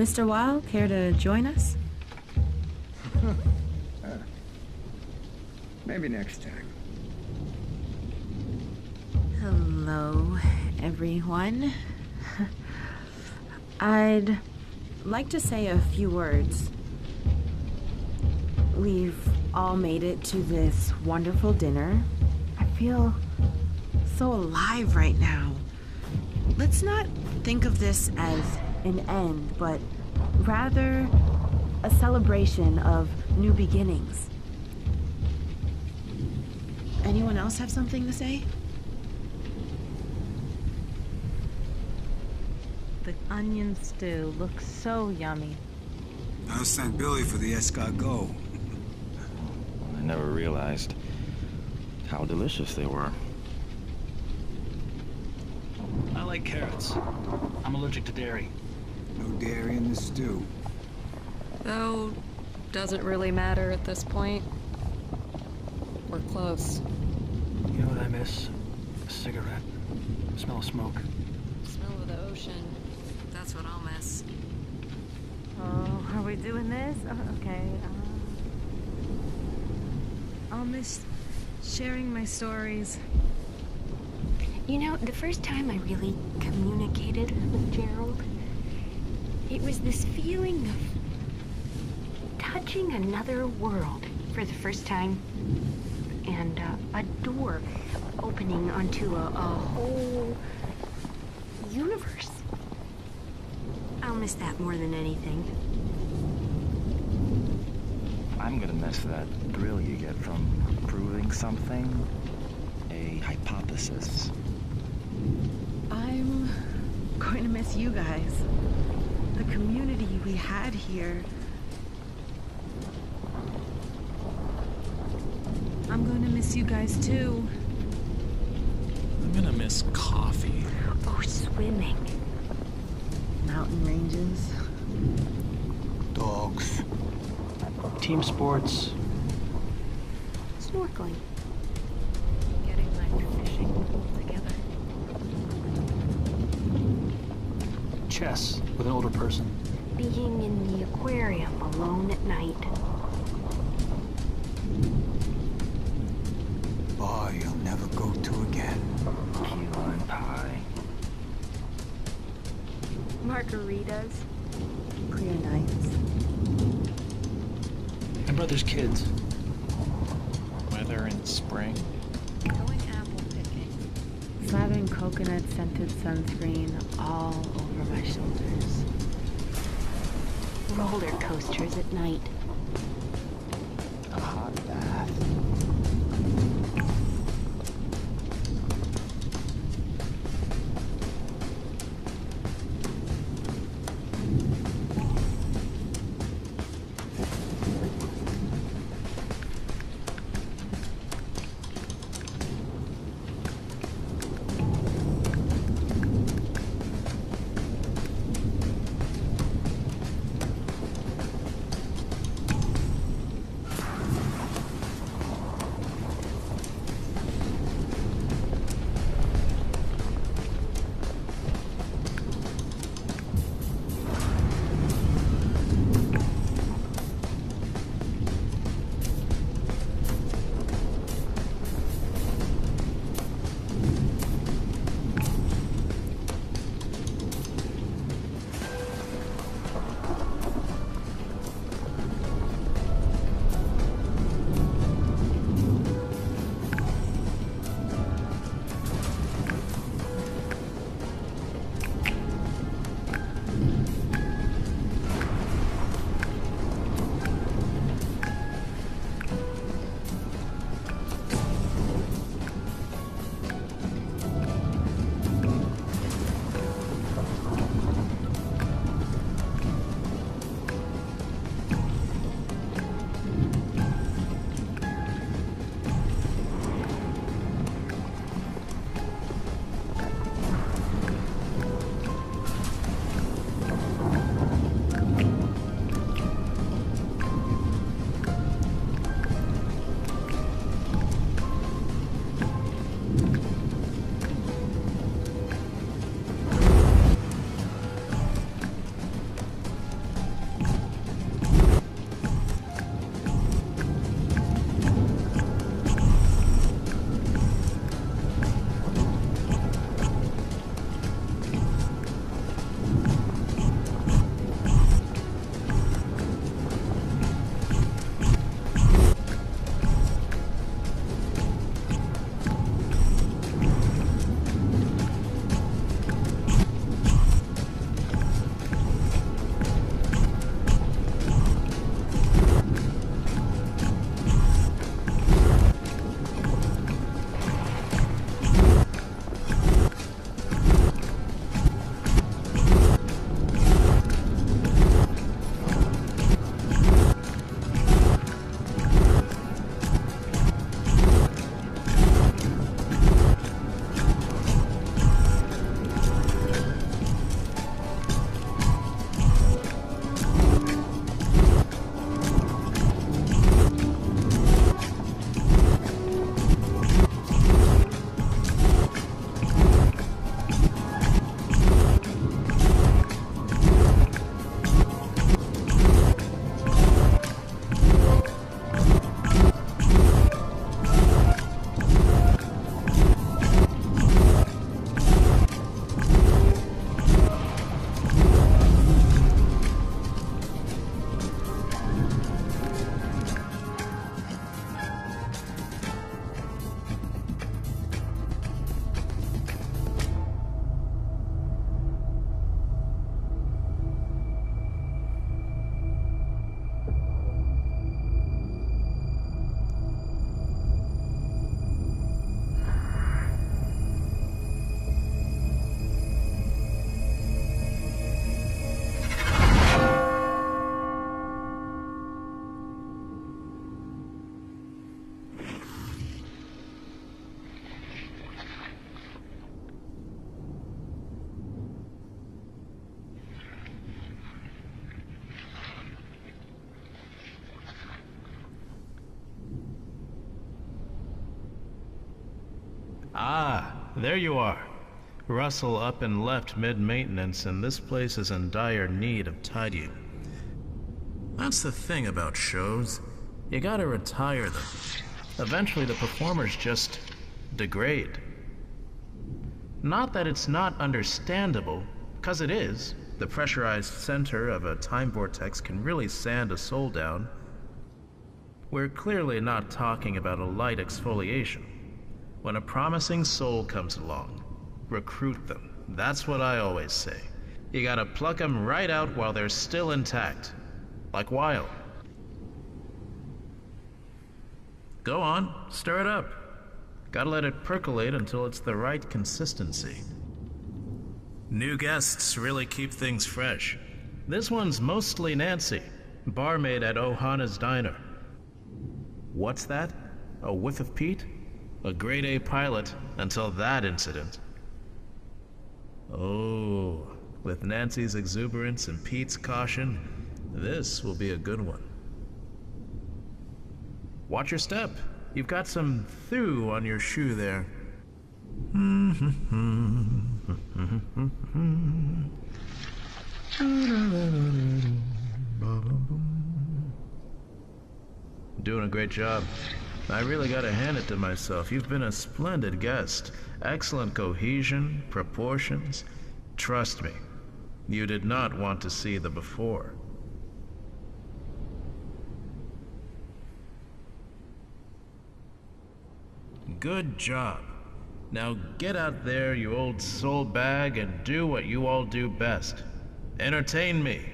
Mr. Weil, care to join us? Maybe next time. Hello, everyone. I'd like to say a few words. We've all made it to this wonderful dinner. I feel so alive right now. Let's not think of this as an end, but rather a celebration of new beginnings. Anyone else have something to say? The onion stew looks so yummy. I sent Billy for the escargot. I never realized how delicious they were. I like carrots. I'm allergic to dairy. No dairy in the stew. Though, doesn't really matter at this point. We're close. You know what I miss? A cigarette. Smell of smoke. Smell of the ocean. That's what I'll miss. Oh, are we doing this? Oh, okay. I'll miss sharing my stories. You know, the first time I really communicated with Gerald, it was this feeling of touching another world for the first time, and a door opening onto a whole universe. I'll miss that more than anything. I'm gonna miss that thrill you get from proving something, a hypothesis. I'm going to miss you guys. The community we had here. I'm going to miss you guys too. I'm gonna miss coffee. Oh, swimming. Mountain ranges. Dogs. Team sports. Snorkeling. Getting my fishing pool together. Chess with an older person. Being in the aquarium alone at night. Bar you'll never go to again. Key lime pie. Margaritas. Clear nights. My brother's kids. Weather in spring. Going apple picking. Slathering coconut-scented sunscreen all over my shoulders. Roller coasters at night. A hot bath. Ah, there you are. Russell up and left mid-maintenance, and this place is in dire need of tidying. That's the thing about shows. You gotta retire them. Eventually the performers just degrade. Not that it's not understandable, because it is. The pressurized center of a time vortex can really sand a soul down. We're clearly not talking about a light exfoliation. When a promising soul comes along, recruit them. That's what I always say. You gotta pluck them right out while they're still intact. Like wild. Go on, stir it up. Gotta let it percolate until it's the right consistency. New guests really keep things fresh. This one's mostly Nancy, barmaid at Ohana's Diner. What's that? A whiff of Pete? A grade A pilot until that incident. Oh, with Nancy's exuberance and Pete's caution, this will be a good one. Watch your step. You've got some thew on your shoe there. Doing a great job. I really gotta hand it to myself. You've been a splendid guest. Excellent cohesion, proportions. Trust me, you did not want to see the before. Good job. Now get out there, you old soul bag, and do what you all do best. Entertain me.